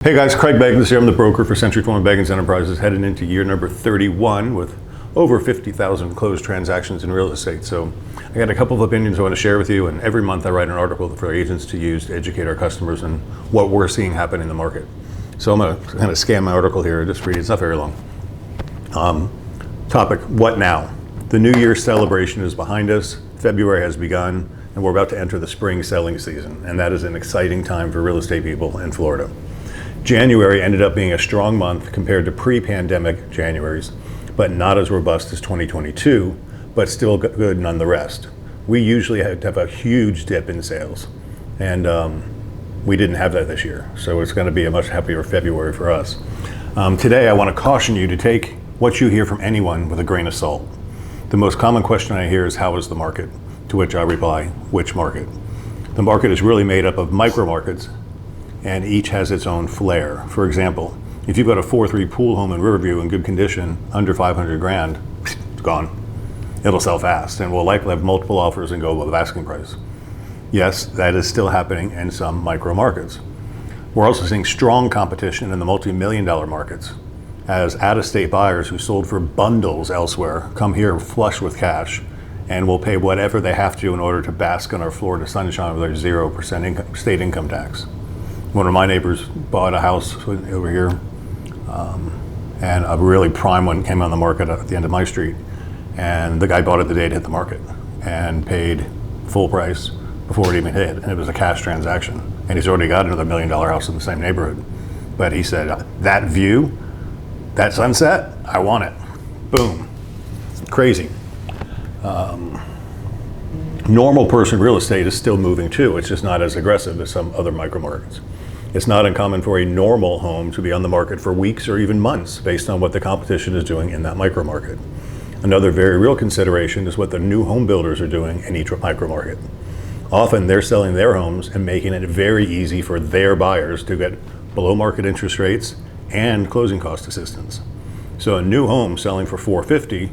Hey guys, Craig Beggins here. I'm the broker for C21 Beggins Enterprises, heading into year number 31 with over 50,000 closed transactions in real estate. So I got a couple of opinions I want to share with you, and every month I write an article for agents to use to educate our customers on what we're seeing happen in the market. So I'm going to kind of scan my article here, just read it. It's not very long. Topic, what now? The New Year's celebration is behind us. February has begun, and we're about to enter the spring selling season, and that is an exciting time for real estate people in Florida. January ended up being a strong month compared to pre-pandemic Januaries, but not as robust as 2022, but still good none the rest. We usually have a huge dip in sales, and we didn't have that this year, so it's going to be a much happier February for us. Today I want to caution you to take what you hear from anyone with a grain of salt. The most common question I hear is, how is the market? To which I reply, which market? The market is really made up of micro markets, and each has its own flair. For example, if you've got a 4-3 pool home in Riverview in good condition, under 500 grand, it's gone. It'll sell fast, and we'll likely have multiple offers and go above asking price. Yes, that is still happening in some micro markets. We're also seeing strong competition in the multi-million-dollar markets, as out-of-state buyers who sold for bundles elsewhere come here flush with cash and will pay whatever they have to in order to bask in our Florida sunshine with our 0% state income tax. One of my neighbors bought a house over here, and a really prime one came on the market at the end of my street, and the guy bought it the day it hit the market and paid full price before it even hit, and it was a cash transaction, and he's already got another $1 million house in the same neighborhood. But he said, that view, that sunset, I want it. Boom. Crazy. Normal person real estate is still moving too. It's just not as aggressive as some other micro markets. It's not uncommon for a normal home to be on the market for weeks or even months based on what the competition is doing in that micro market. Another very real consideration is what the new home builders are doing in each micro market. Often they're selling their homes and making it very easy for their buyers to get below market interest rates and closing cost assistance. So a new home selling for $450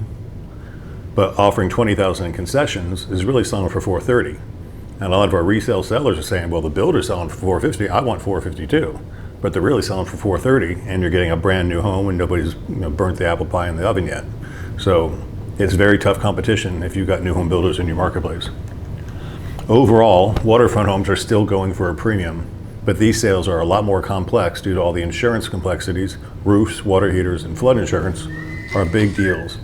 but offering $20,000 in concessions is really selling for $430. And a lot of our resale sellers are saying, well, the builder's selling for $450, I want $450 too. But they're really selling for $430, and you're getting a brand new home and nobody's burnt the apple pie in the oven yet. So it's very tough competition if you've got new home builders in your marketplace. Overall, waterfront homes are still going for a premium, but these sales are a lot more complex due to all the insurance complexities. Roofs, water heaters, and flood insurance are big deals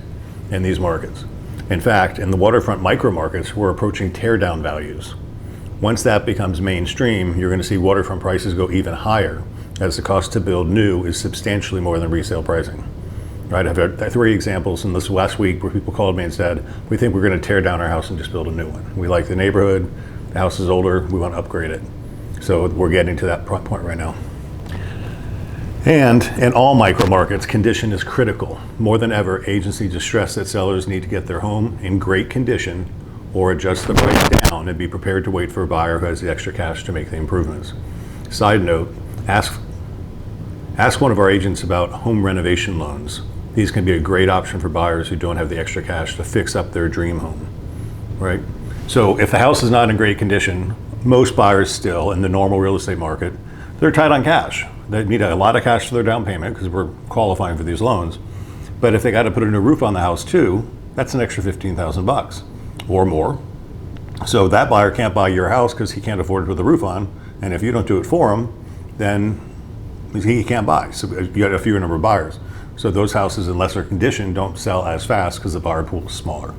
in these markets. In fact, in the waterfront micro markets, we're approaching teardown values. Once that becomes mainstream, you're going to see waterfront prices go even higher, as the cost to build new is substantially more than resale pricing. Right? I've had 3 examples in this last week where people called me and said, we think we're going to tear down our house and just build a new one. We like the neighborhood, the house is older, we want to upgrade it. So we're getting to that point right now. And in all micro markets, condition is critical. More than ever, agencies stress that sellers need to get their home in great condition or adjust the price down and be prepared to wait for a buyer who has the extra cash to make the improvements. Side note, ask one of our agents about home renovation loans. These can be a great option for buyers who don't have the extra cash to fix up their dream home, right? So if the house is not in great condition, most buyers still in the normal real estate market, they're tight on cash. They need a lot of cash for their down payment because we're qualifying for these loans. But if they got to put a new roof on the house too, that's an extra $15,000 or more. So that buyer can't buy your house because he can't afford to put the roof on. And if you don't do it for him, then he can't buy. So you got a fewer number of buyers. So those houses in lesser condition don't sell as fast because the buyer pool is smaller.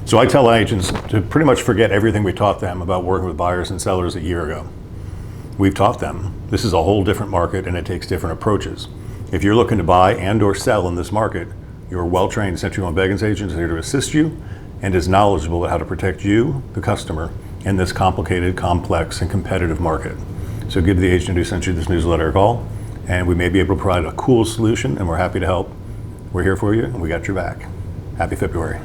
So I tell agents to pretty much forget everything we taught them about working with buyers and sellers a year ago. We've taught them this is a whole different market and it takes different approaches. If you're looking to buy and or sell in this market, your well-trained C21 Beggins agent is here to assist you and is knowledgeable about how to protect you, the customer, in this complicated, complex, and competitive market. So give the agent who sent you this newsletter a call, and we may be able to provide a cool solution, and we're happy to help. We're here for you, and we got your back. Happy February.